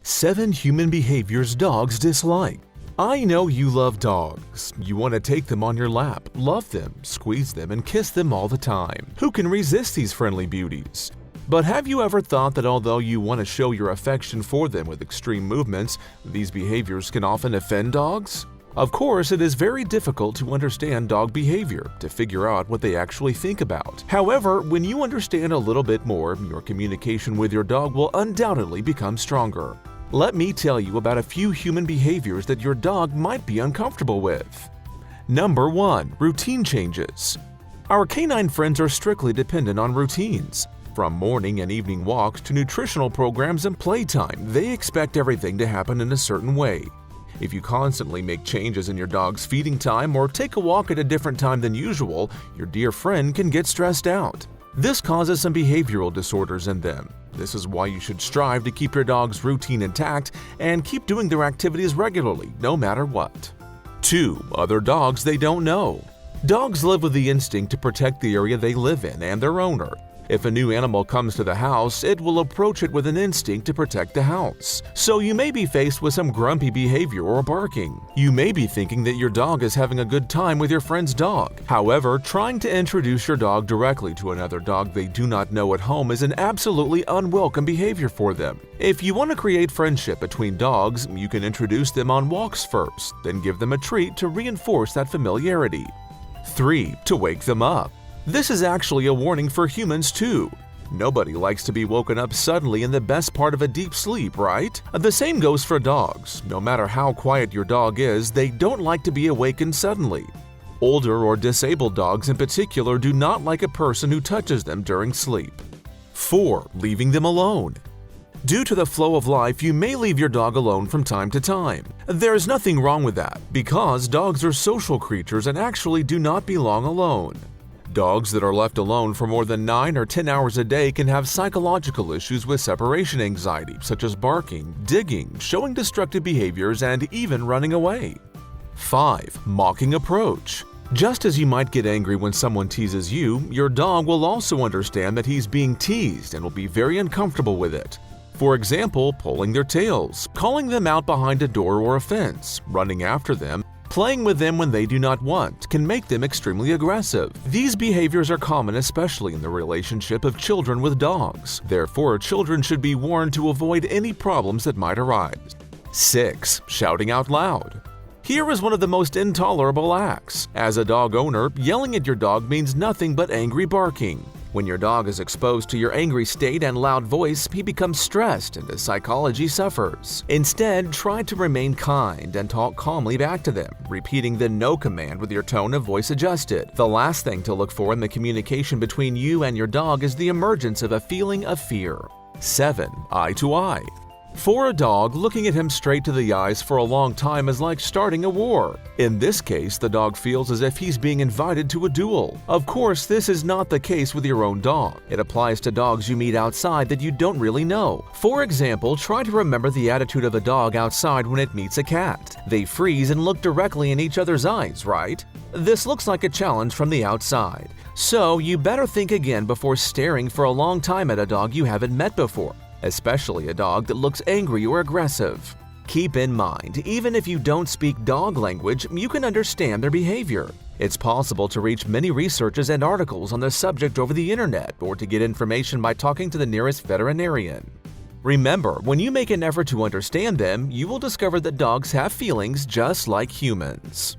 7 human behaviors dogs dislike. I know you love dogs. You want to take them on your lap, love them, squeeze them, and kiss them all the time. Who can resist these friendly beauties? But have you ever thought that although you want to show your affection for them with extreme movements, these behaviors can often offend dogs? Of course, it is very difficult to understand dog behavior, to figure out what they actually think about. However, when you understand a little bit more, your communication with your dog will undoubtedly become stronger. Let me tell you about a few human behaviors that your dog might be uncomfortable with. Number 1. Routine changes. Our canine friends are strictly dependent on routines. From morning and evening walks to nutritional programs and playtime, they expect everything to happen in a certain way. If you constantly make changes in your dog's feeding time or take a walk at a different time than usual, your dear friend can get stressed out. This causes some behavioral disorders in them. This is why you should strive to keep your dog's routine intact and keep doing their activities regularly, no matter what. 2. Other dogs they don't know. Dogs live with the instinct to protect the area they live in and their owner. If a new animal comes to the house, it will approach it with an instinct to protect the house. So you may be faced with some grumpy behavior or barking. You may be thinking that your dog is having a good time with your friend's dog. However, trying to introduce your dog directly to another dog they do not know at home is an absolutely unwelcome behavior for them. If you want to create friendship between dogs, you can introduce them on walks first, then give them a treat to reinforce that familiarity. 3. To wake them up. This is actually a warning for humans too. Nobody likes to be woken up suddenly in the best part of a deep sleep, right? The same goes for dogs. No matter how quiet your dog is, they don't like to be awakened suddenly. Older or disabled dogs in particular do not like a person who touches them during sleep. 4. Leaving them alone. Due to the flow of life, you may leave your dog alone from time to time. There is nothing wrong with that, because dogs are social creatures and actually do not belong alone. Dogs that are left alone for more than 9 or 10 hours a day can have psychological issues with separation anxiety, such as barking, digging, showing destructive behaviors, and even running away. 5. Mocking approach. Just as you might get angry when someone teases you, your dog will also understand that he's being teased and will be very uncomfortable with it. For example, pulling their tails, calling them out behind a door or a fence, running after them, playing with them when they do not want can make them extremely aggressive. These behaviors are common especially in the relationship of children with dogs. Therefore, children should be warned to avoid any problems that might arise. 6. Shouting out loud. Here is one of the most intolerable acts. As a dog owner, yelling at your dog means nothing but angry barking. When your dog is exposed to your angry state and loud voice, he becomes stressed and his psychology suffers. Instead, try to remain kind and talk calmly back to them, repeating the no command with your tone of voice adjusted. The last thing to look for in the communication between you and your dog is the emergence of a feeling of fear. 7. Eye to eye. For a dog, looking at him straight to the eyes for a long time is like starting a war. In this case, the dog feels as if he's being invited to a duel. Of course, this is not the case with your own dog. It applies to dogs you meet outside that you don't really know. For example, try to remember the attitude of a dog outside when it meets a cat. They freeze and look directly in each other's eyes, right? This looks like a challenge from the outside. So, you better think again before staring for a long time at a dog you haven't met before, especially a dog that looks angry or aggressive. Keep in mind, even if you don't speak dog language, you can understand their behavior. It's possible to reach many researches and articles on the subject over the internet or to get information by talking to the nearest veterinarian. Remember, when you make an effort to understand them, you will discover that dogs have feelings just like humans.